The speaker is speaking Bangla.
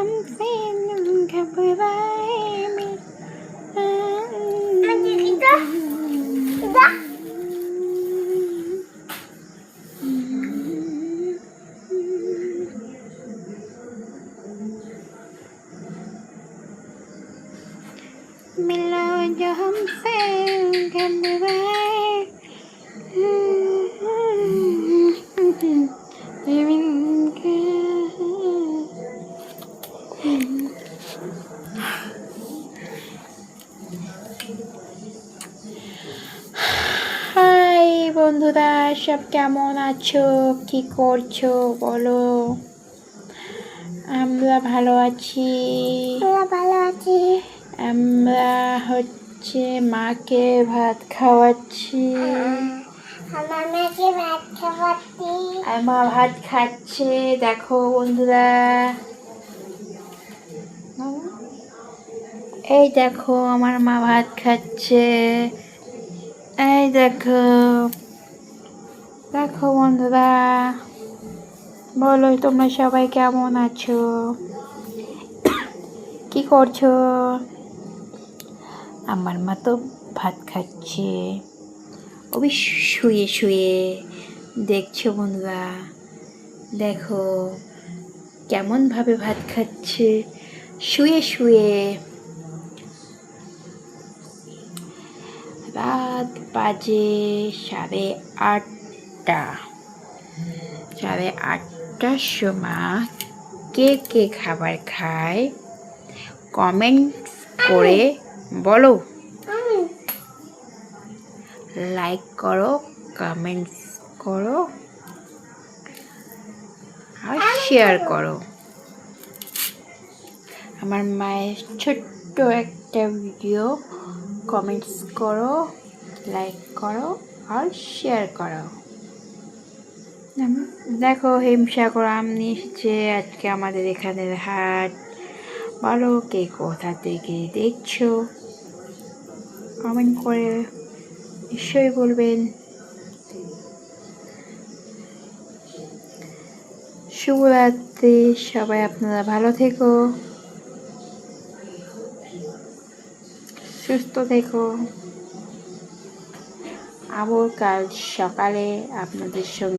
हमसे घबराए में मिलो जो हमसे घबराए হাই বন্ধুরা, সব কেমন আছো, কি করছো বলো? আমরা ভালো আছি। আমরা হচ্ছে মাকে ভাত খাওয়াচ্ছি। আর মা ভাত খাচ্ছে, দেখো বন্ধুরা। এই দেখো আমার মা ভাত খাচ্ছে। এই দেখো দেখো বন্ধুরা, বলো তোমরা সবাই কেমন আছো, কি করছো? আমার মা তো ভাত খাচ্ছে, ওই শুয়ে শুয়ে। দেখছো বন্ধুরা, দেখো কেমনভাবে ভাত খাচ্ছে, শুয়ে শুয়ে। রাত বাজে 8:30। 8:30টার সময় কে কে খাবার খায় কমেন্টস করে বলো। লাইক করো, কমেন্টস করো আর শেয়ার করো। আমার মায়ের ছোট্ট একটা ভিডিও কমেন্টস করো, লাইক করো আর শেয়ার করো। দেখো হিমসাগর আম নিয়ে এসেছে আজকে আমাদের এখানের হাট। বলো কে কোথা থেকে দেখছো, কমেন্ট করে নিশ্চয়ই বলবেন। শুভরাত্রি, সবাই আপনারা ভালো থেকো, সুস্থ থেকো। আবার কাল সকালে আপনাদের সঙ্গে